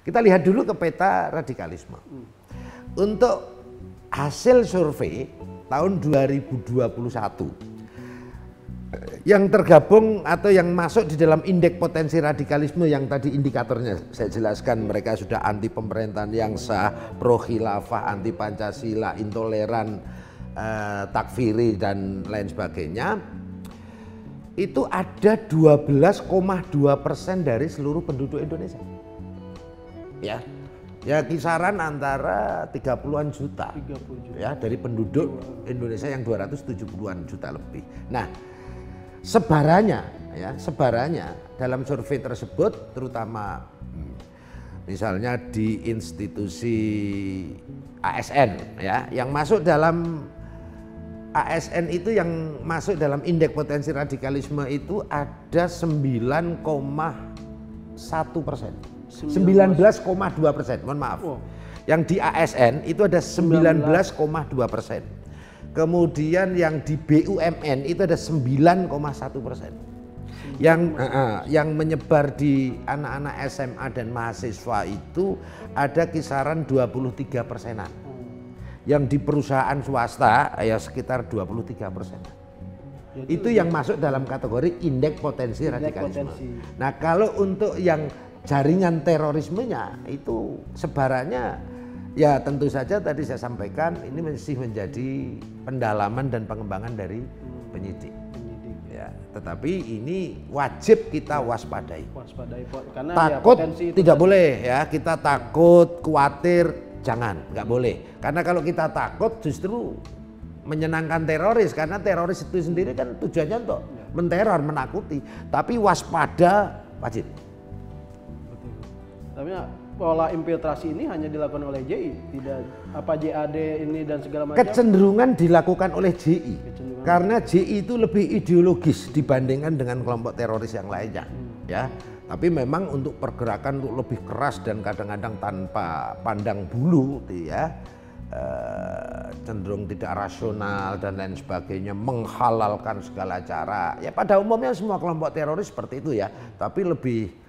Kita lihat dulu ke peta radikalisme. Untuk hasil survei tahun 2021 yang tergabung atau yang masuk di dalam indeks potensi radikalisme yang tadi indikatornya saya jelaskan, mereka sudah anti pemerintahan yang sah, pro khilafah, anti Pancasila, intoleran, takfiri dan lain sebagainya. Itu ada 12,2% dari seluruh penduduk Indonesia. Ya kisaran antara 30-an juta. 30 juta. Ya, dari penduduk Indonesia yang 270-an juta lebih. Nah, sebarannya dalam survei tersebut terutama misalnya di institusi ASN ya, yang masuk dalam ASN itu yang masuk dalam indeks potensi radikalisme itu ada 9,1%. 19,2%, mohon maaf. Wow. Yang di ASN itu ada 19,2%. Kemudian yang di BUMN itu ada 9,1%. Yang menyebar di anak-anak SMA dan mahasiswa itu ada kisaran 23%. Yang di perusahaan swasta ya sekitar 23%. Itu yang masuk dalam kategori indeks potensi radikalisme. Nah, kalau untuk yang jaringan terorismenya itu sebarannya ya tentu saja tadi saya sampaikan ini masih menjadi pendalaman dan pengembangan dari penyidik. Ya, tetapi ini wajib kita waspadai. Karena takut ya, tidak boleh ya, kita takut, khawatir, jangan, nggak boleh. Karena kalau kita takut justru menyenangkan teroris, karena teroris itu sendiri kan tujuannya untuk menteror, menakuti. Tapi waspada wajib. Tapi pola infiltrasi ini hanya dilakukan oleh JI, tidak apa JAD ini dan segala macam. Kecenderungan dilakukan oleh JI, karena JI itu lebih ideologis dibandingkan dengan kelompok teroris yang lainnya, ya. Tapi memang untuk pergerakan untuk lebih keras dan kadang-kadang tanpa pandang bulu, ya, cenderung tidak rasional dan lain sebagainya, menghalalkan segala cara. Ya pada umumnya semua kelompok teroris seperti itu ya, tapi lebih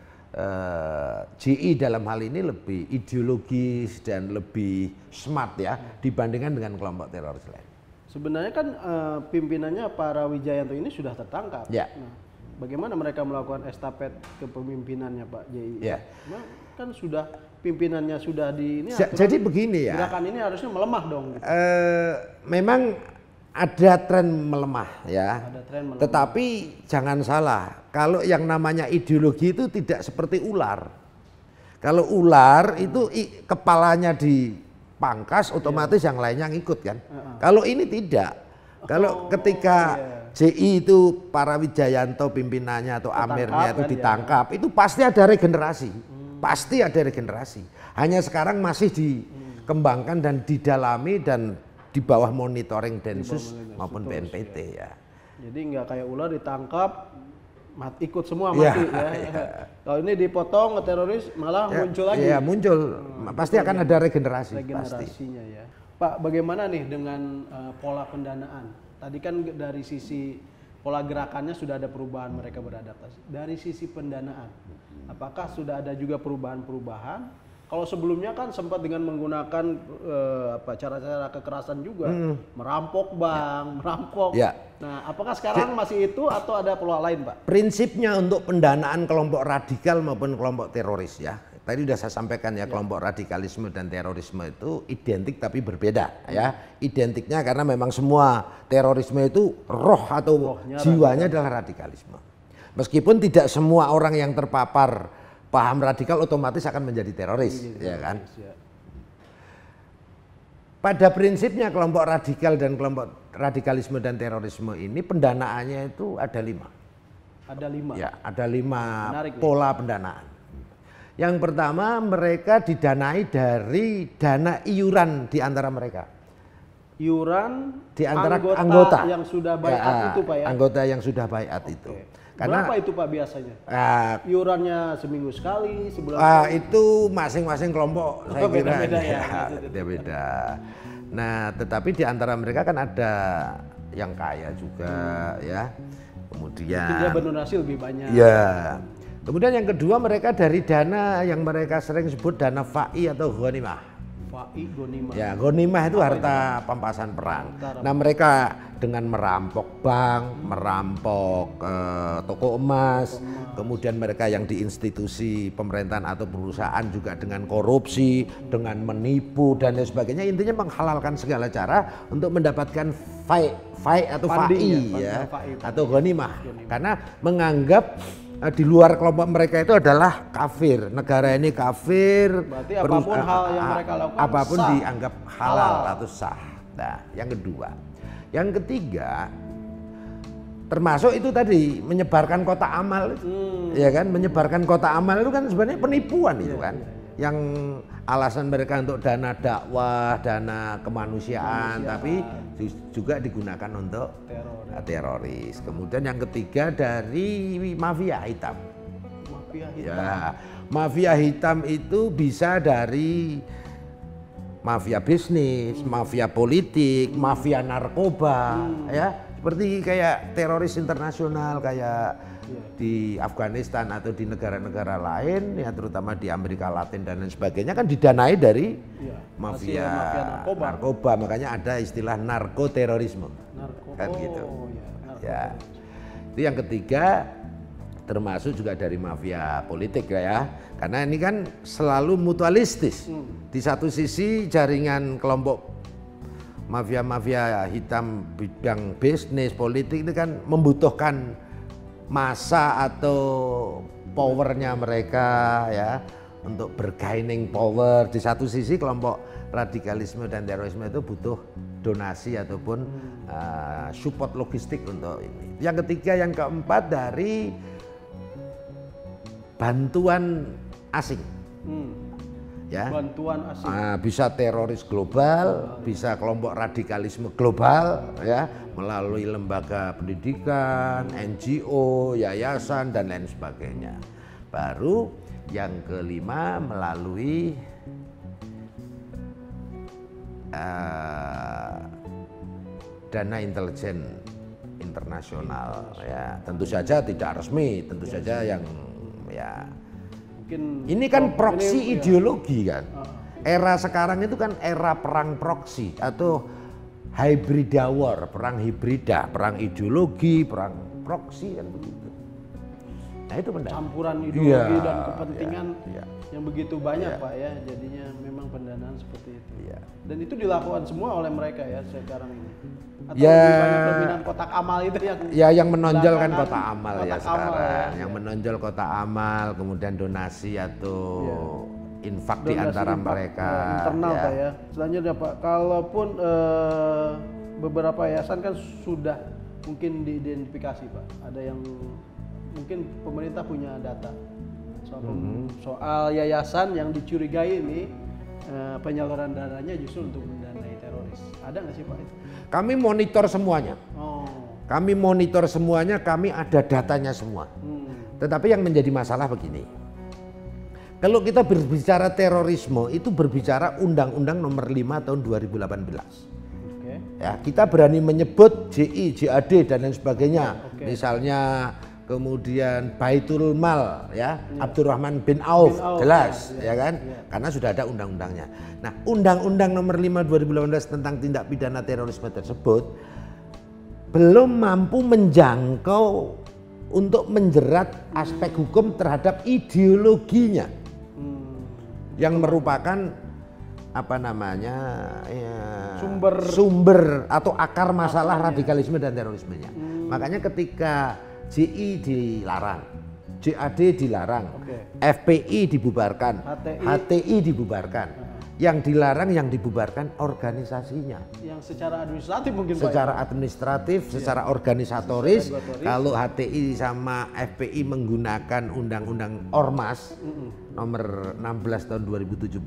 JI dalam hal ini lebih ideologis dan lebih smart ya dibandingkan dengan kelompok teroris lain. Sebenarnya kan pimpinannya para Wijayanto ini sudah tertangkap. Ya. Nah, bagaimana mereka melakukan estafet kepemimpinannya Pak JI? Ya. Nah, kan sudah pimpinannya sudah di ini. Jadi begini ya. Gerakan ini harusnya melemah dong. Gitu. Memang ada tren melemah ya. Ada tren melemah. Tetapi jangan salah, kalau yang namanya ideologi itu tidak seperti ular. Kalau ular itu kepalanya dipangkas, otomatis yang lainnya ngikut kan. Kalau ini tidak. Kalau ketika JI itu para Wijayanto pimpinannya atau amirnya itu ditangkap, itu pasti ada regenerasi. Pasti ada regenerasi. Hanya sekarang masih dikembangkan dan didalami dan di bawah monitoring Densus maupun BNPT ya. Jadi nggak kayak ular ditangkap, ikut semua mati ya. Kalau ini dipotong ke teroris malah muncul lagi. Iya muncul, pasti akan ada regenerasi. Regenerasinya ya. Pak, bagaimana nih dengan pola pendanaan? Tadi kan dari sisi pola gerakannya sudah ada perubahan, mereka beradaptasi. Dari sisi pendanaan, apakah sudah ada juga perubahan-perubahan? Kalau sebelumnya kan sempat dengan menggunakan cara-cara kekerasan juga, merampok bank, merampok. Ya. Nah, apakah sekarang masih itu atau ada pola lain, Pak? Prinsipnya untuk pendanaan kelompok radikal maupun kelompok teroris ya. Tadi sudah saya sampaikan ya, kelompok radikalisme dan terorisme itu identik tapi berbeda ya. Identiknya karena memang semua terorisme itu roh atau jiwanya adalah radikalisme. Meskipun tidak semua orang yang terpapar paham radikal otomatis akan menjadi teroris, ya kan? Pada prinsipnya kelompok radikal dan kelompok radikalisme dan terorisme ini pendanaannya itu ada 5. Ada 5? Ya, ada 5 pola pendanaan. Yang pertama, mereka didanai dari dana iuran di antara mereka. Iuran di antara anggota yang sudah baiat itu Pak ya? Anggota yang sudah baiat itu. Karena, berapa itu Pak biasanya? Iurannya seminggu sekali, sebulan sekali? Itu masing-masing kelompok saya kira beda. Nah, tetapi di antara mereka kan ada yang kaya juga ya. Kemudian dia berdonasi lebih banyak. Ya. Kemudian yang kedua mereka dari dana yang mereka sering sebut dana fa'i atau ghanimah. Fa'i ghanimah. Ya, ghanimah itu harta pampasan perang. Nah, mereka dengan merampok bank, merampok toko emas, kemudian mereka yang di institusi pemerintahan atau perusahaan juga dengan korupsi, dengan menipu dan lain sebagainya. Intinya menghalalkan segala cara untuk mendapatkan fa'i atau fa'i ya, atau ghanimah. Karena menganggap di luar kelompok mereka itu adalah kafir, negara ini kafir. Berarti apapun hal yang mereka lakukan apapun sah, dianggap halal atau sah. Nah, yang kedua, yang ketiga, termasuk itu tadi menyebarkan kotak amal, ya kan? Menyebarkan kotak amal itu kan sebenarnya penipuan itu kan, yang alasan mereka untuk dana dakwah, dana kemanusiaan, tapi juga digunakan untuk teroris. Kemudian yang ketiga dari mafia hitam. Mafia hitam. Ya, mafia hitam itu bisa dari mafia bisnis, mafia politik, mafia narkoba, ya seperti kayak teroris internasional kayak di Afghanistan atau di negara-negara lain, ya terutama di Amerika Latin dan lain sebagainya kan didanai dari mafia narkoba. Makanya ada istilah narkoterorisme, kan gitu. Ya, itu yang ketiga, termasuk juga dari mafia politik ya, karena ini kan selalu mutualistis. Di satu sisi jaringan kelompok mafia hitam bidang bisnis politik itu kan membutuhkan massa atau powernya mereka ya untuk bergaining power. Di satu sisi kelompok radikalisme dan terorisme itu butuh donasi ataupun support logistik untuk ini. Yang ketiga, yang keempat dari bantuan asing. Ya. Bantuan asing. Bisa teroris global, bisa kelompok radikalisme global ya, melalui lembaga pendidikan, NGO, yayasan dan lain sebagainya. Baru yang kelima melalui dana intelijen internasional ya, tentu saja tidak resmi, tentu saja yang ya mungkin ini kan proksi ideologi kan. Era sekarang itu kan era perang proksi atau hybrid war, perang hibrida, perang ideologi, perang proksi kan begitu. Nah itu campuran ideologi dan kepentingan yang begitu banyak Pak ya, jadinya memang pendanaan seperti itu. Dan itu dilakukan semua oleh mereka ya sekarang ini. Atau lebih banyak dominan kotak amal itu yang menonjol kan kotak amal ya sekarang. Yang menonjol kotak amal, kemudian donasi atau infak di antara mereka. Internal Pak ya. Selanjutnya Pak, kalaupun beberapa yayasan kan sudah mungkin diidentifikasi Pak, ada yang mungkin pemerintah punya data soal yayasan yang dicurigai ini penyaluran dananya justru untuk mendanai teroris. Ada nggak sih Pak itu? Kami monitor semuanya. Kami monitor semuanya, kami ada datanya semua. Tetapi yang menjadi masalah begini. Kalau kita berbicara terorisme itu berbicara Undang-Undang Nomor 5 tahun 2018. Ya, kita berani menyebut JI, JAD dan lain sebagainya. Misalnya kemudian Baitul Mal ya, Abdurrahman bin Auf, jelas ya kan, karena sudah ada undang-undangnya. Nah, Undang-Undang Nomor 5 2018 tentang tindak pidana terorisme tersebut belum mampu menjangkau untuk menjerat aspek hukum terhadap ideologinya yang merupakan apa namanya sumber atau akar masalah radikalisme dan terorismenya. Makanya ketika JI dilarang, JAD dilarang, FPI dibubarkan, HTI dibubarkan. Yang dilarang, yang dibubarkan organisasinya. Yang secara administratif mungkin secara administratif, secara organisatoris. Kalau HTI sama FPI menggunakan Undang-Undang Ormas Nomor 16 tahun 2017,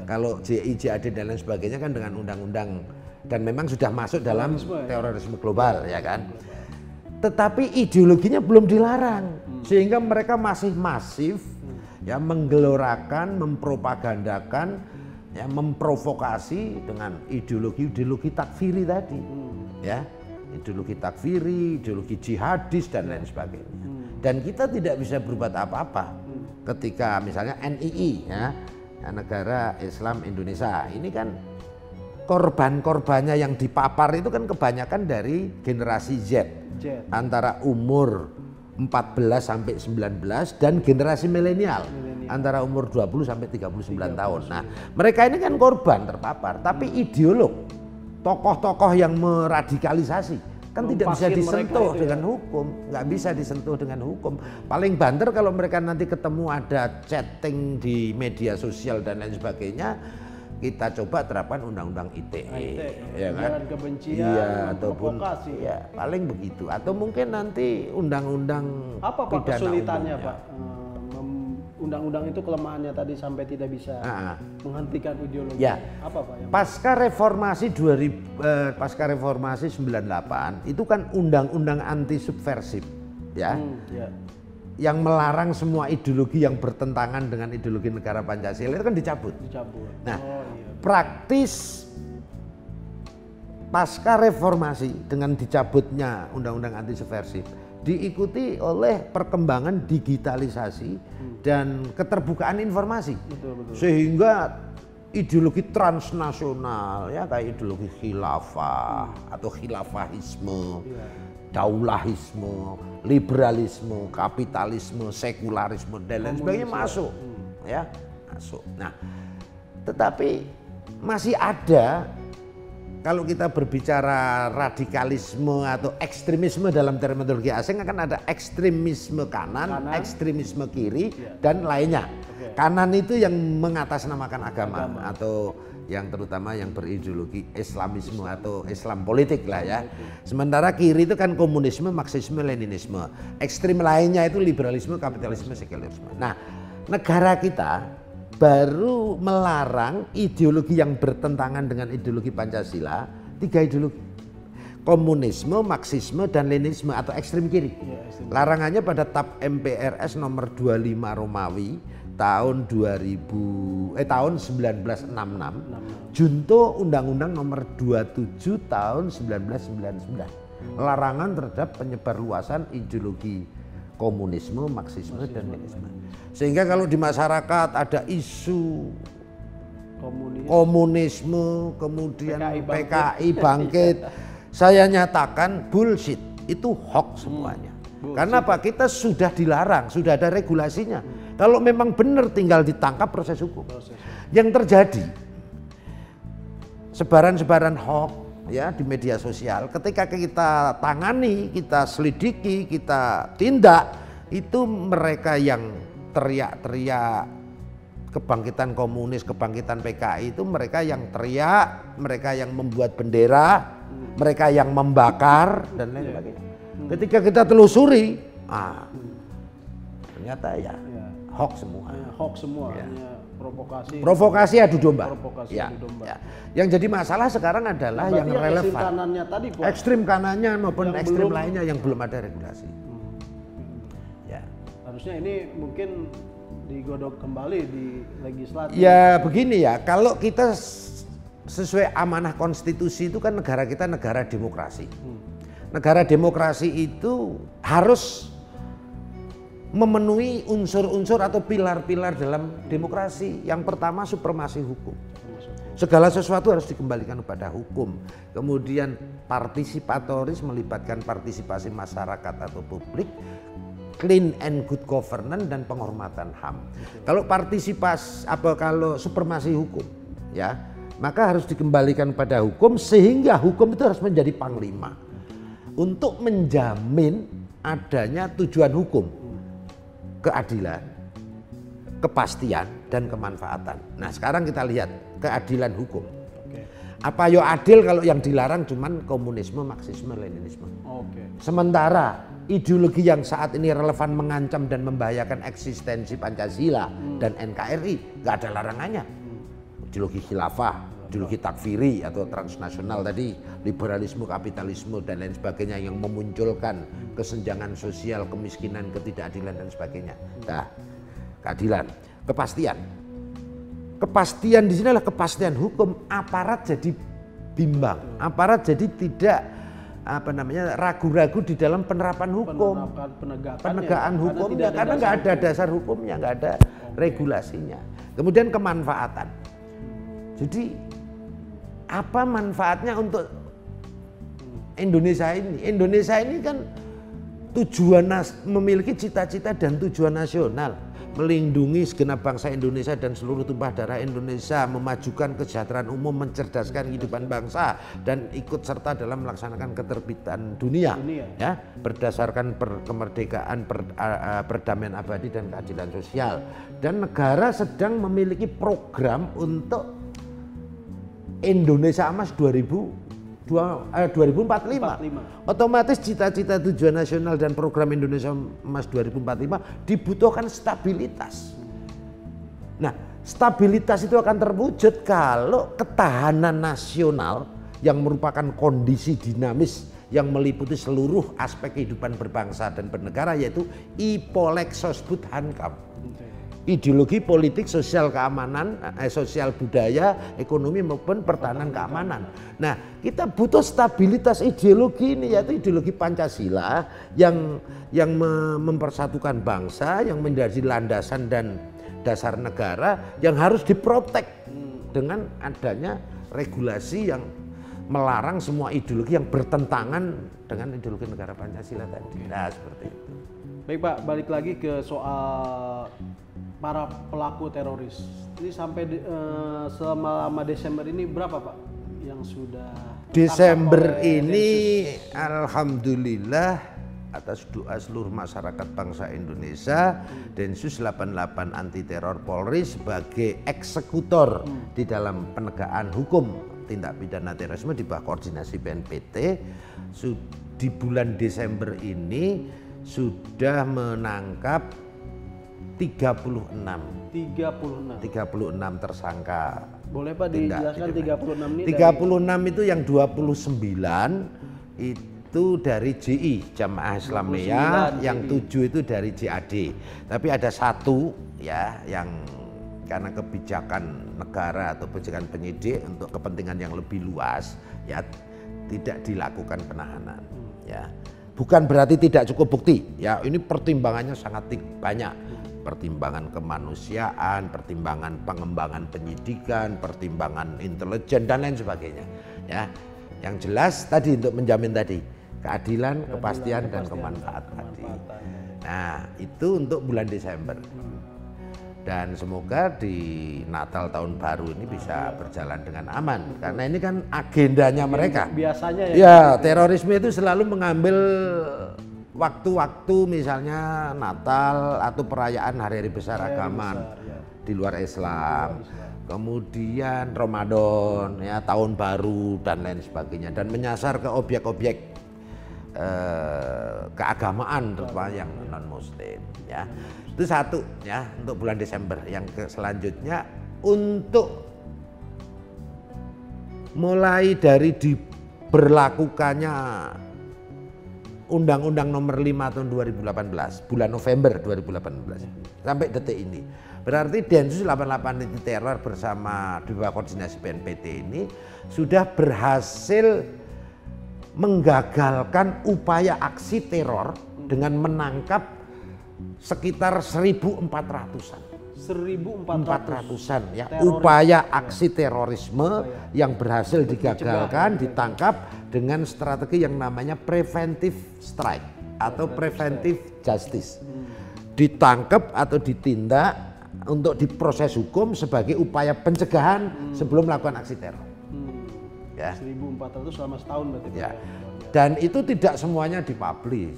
kalau JI, JAD dan lain sebagainya kan dengan undang-undang dan memang sudah masuk dalam terorisme global ya kan. Tetapi ideologinya belum dilarang, sehingga mereka masih masif ya menggelorakan, mempropagandakan, ya memprovokasi dengan ideologi takfiri tadi, ya ideologi takfiri, ideologi jihadis dan lain sebagainya. Dan kita tidak bisa berbuat apa-apa ketika misalnya NII ya, Negara Islam Indonesia ini kan korban-korbannya yang dipapar itu kan kebanyakan dari generasi Z. Antara umur 14 sampai 19 dan generasi milenial antara umur 20 sampai 39 tahun. Nah, mereka ini kan korban terpapar, tapi ideolog, tokoh-tokoh yang meradikalisasi kan tidak bisa disentuh dengan hukum, nggak bisa disentuh dengan hukum. Paling banter kalau mereka nanti ketemu ada chatting di media sosial dan lain sebagainya, kita coba terapkan undang-undang ITE, ya kan? Kebencian, iya, ataupun ya paling begitu. Atau mungkin nanti undang-undang apa Pak kesulitannya umumnya. Pak? Undang-undang itu kelemahannya tadi sampai tidak bisa menghentikan ideologi. Ya. Apa Pak? Pasca reformasi 98 itu kan undang-undang anti subversif, ya. Yang melarang semua ideologi yang bertentangan dengan ideologi negara Pancasila itu kan dicabut. Nah, praktis pasca reformasi dengan dicabutnya undang-undang anti subversif diikuti oleh perkembangan digitalisasi dan keterbukaan informasi. Sehingga ideologi transnasional ya kayak ideologi khilafah atau khilafahisme, daulahisme, liberalisme, kapitalisme, sekularisme dan lain sebagainya masuk, ya masuk. Nah, tetapi masih ada kalau kita berbicara radikalisme atau ekstremisme dalam terminologi asing akan ada ekstremisme kanan, ekstremisme kiri dan lainnya. Kanan itu yang mengatasnamakan agama atau yang terutama yang berideologi Islamisme atau Islam politik lah ya. Sementara kiri itu kan komunisme, Marxisme, Leninisme. Ekstrim lainnya itu liberalisme, kapitalisme, sekularisme. Nah, negara kita baru melarang ideologi yang bertentangan dengan ideologi Pancasila, 3 ideologi. Komunisme, Marxisme, dan Leninisme atau ekstrim kiri. Larangannya pada TAP MPRS nomor 25 Romawi tahun 1966, junto Undang-Undang nomor 27 tahun 1999. Larangan terhadap penyebarluasan ideologi komunisme, Marxisme, dan Leninisme. Sehingga kalau di masyarakat ada isu komunisme, kemudian PKI bangkit, saya nyatakan bullshit, itu hoax semuanya. Karena apa? Kita sudah dilarang, sudah ada regulasinya. Kalau memang benar tinggal ditangkap proses hukum. Yang terjadi sebaran-sebaran hoax ya di media sosial, ketika kita tangani, kita selidiki, kita tindak, itu mereka yang teriak-teriak kebangkitan komunis, kebangkitan PKI itu mereka yang teriak, mereka yang membuat bendera, mereka yang membakar dan lain sebagainya. Ketika kita telusuri, ternyata ya hoax semua. Hoax semua, ya. Provokasi adu domba. Ya. Ya. Yang jadi masalah sekarang adalah yang relevan. Ekstrim kanannya tadi, Pak. Ekstrim kanannya maupun ekstrim lainnya yang belum ada regulasi. Ya. Harusnya ini mungkin digodok kembali di legislatif. Ya begini ya, kalau kita sesuai amanah konstitusi itu kan negara kita negara demokrasi. Negara demokrasi itu harus memenuhi unsur-unsur atau pilar-pilar dalam demokrasi. Yang pertama supremasi hukum. Segala sesuatu harus dikembalikan kepada hukum. Kemudian partisipatoris melibatkan partisipasi masyarakat atau publik, clean and good governance dan penghormatan HAM. Kalau kalau supremasi hukum ya, maka harus dikembalikan pada hukum sehingga hukum itu harus menjadi panglima untuk menjamin adanya tujuan hukum, keadilan, kepastian, dan kemanfaatan. Nah sekarang kita lihat keadilan hukum. Apa yo adil kalau yang dilarang cuman komunisme, Marxisme, Leninisme. Sementara ideologi yang saat ini relevan mengancam dan membahayakan eksistensi Pancasila dan NKRI nggak ada larangannya. Ideologi khilafah, ideologi takfiri atau transnasional tadi, liberalisme, kapitalisme dan lain sebagainya yang memunculkan kesenjangan sosial, kemiskinan, ketidakadilan dan sebagainya. Nah, keadilan, kepastian. Kepastian di sini adalah kepastian hukum. Aparat jadi bimbang, aparat jadi tidak ragu-ragu di dalam penerapan hukum, penegakan hukumnya, karena nggak ada dasar hukumnya, nggak ada regulasinya. Kemudian kemanfaatan. Jadi apa manfaatnya untuk Indonesia ini? Indonesia ini kan memiliki cita-cita dan tujuan nasional, melindungi segenap bangsa Indonesia dan seluruh tumpah darah Indonesia, memajukan kesejahteraan umum, mencerdaskan kehidupan bangsa, dan ikut serta dalam melaksanakan ketertiban dunia. Ya, berdasarkan kemerdekaan, perdamaian abadi dan keadilan sosial. Dan negara sedang memiliki program untuk Indonesia Emas 2045. Otomatis cita-cita tujuan nasional dan program Indonesia Emas 2045 dibutuhkan stabilitas. Nah, stabilitas itu akan terwujud kalau ketahanan nasional yang merupakan kondisi dinamis yang meliputi seluruh aspek kehidupan berbangsa dan bernegara, yaitu IPOLEK SOSBUD HANKAM. Ideologi politik, sosial keamanan, sosial budaya, ekonomi maupun pertahanan keamanan. Nah, kita butuh stabilitas ideologi ini, yaitu ideologi Pancasila yang mempersatukan bangsa, yang menjadi landasan dan dasar negara, yang harus diprotek dengan adanya regulasi yang melarang semua ideologi yang bertentangan dengan ideologi negara Pancasila tadi. Nah, seperti itu. Baik Pak, balik lagi ke soal para pelaku teroris. Ini sampai selama Desember ini berapa Pak yang sudah Desember ini alhamdulillah atas doa seluruh masyarakat bangsa Indonesia, Densus 88 anti teror Polri sebagai eksekutor di dalam penegakan hukum tindak pidana terorisme di bawah koordinasi BNPT di bulan Desember ini sudah menangkap 36 tersangka. Boleh Pak dijelaskan 36 ini? 36 itu yang 29 itu dari JI, Jamaah Islamiyah, yang 7 itu dari JAD. Tapi ada satu ya yang karena kebijakan negara atau kebijakan penyidik untuk kepentingan yang lebih luas ya tidak dilakukan penahanan ya. Bukan berarti tidak cukup bukti ya, ini pertimbangannya sangat banyak. Pertimbangan kemanusiaan, pertimbangan pengembangan penyidikan, pertimbangan intelijen dan lain sebagainya. Ya, yang jelas tadi untuk menjamin tadi keadilan, kepastian dan kemanfaatan tadi. Nah, itu untuk bulan Desember. Dan semoga di Natal tahun baru ini bisa berjalan dengan aman, karena ini kan agendanya mereka. Biasanya ya terorisme itu selalu mengambil waktu-waktu misalnya Natal atau perayaan hari-hari besar agama di luar Islam, kemudian Ramadan, ya tahun baru dan lain sebagainya, dan menyasar ke objek-objek keagamaan terutama yang non Muslim. Ya itu satu ya untuk bulan Desember. Yang selanjutnya untuk mulai dari diberlakukannya Undang-Undang Nomor 5 tahun 2018, bulan November 2018 sampai detik ini. Berarti Densus 88 anti teror bersama di bawah koordinasi BNPT ini sudah berhasil menggagalkan upaya aksi teror dengan menangkap sekitar 1.400-an. 1.400-an ya upaya aksi terorisme yang berhasil digagalkan, ditangkap dengan strategi yang namanya preventive strike atau preventive justice. Ditangkap atau ditindak untuk diproses hukum sebagai upaya pencegahan sebelum melakukan aksi teror. Ya. 1.400 selama setahun berarti. Ya. Dan itu tidak semuanya dipublish.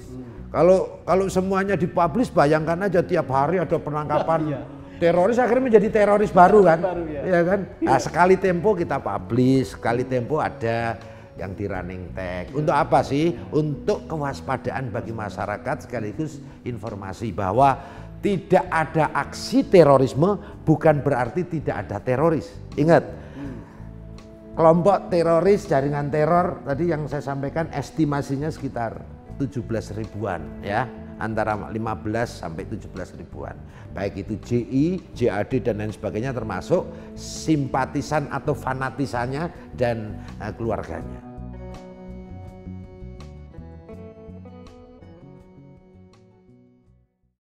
Kalau semuanya dipublish, bayangkan aja tiap hari ada penangkapan teroris, akhirnya menjadi teroris baru kan, ya kan? Nah, sekali tempo kita publish, sekali tempo ada yang di running tag. Untuk apa sih? Untuk kewaspadaan bagi masyarakat sekaligus informasi bahwa tidak ada aksi terorisme bukan berarti tidak ada teroris. Ingat, kelompok teroris, jaringan teror tadi yang saya sampaikan estimasinya sekitar 17 ribuan ya, antara 15 sampai 17 ribuan. Baik itu JI, JAD dan lain sebagainya, termasuk simpatisan atau fanatisannya dan keluarganya.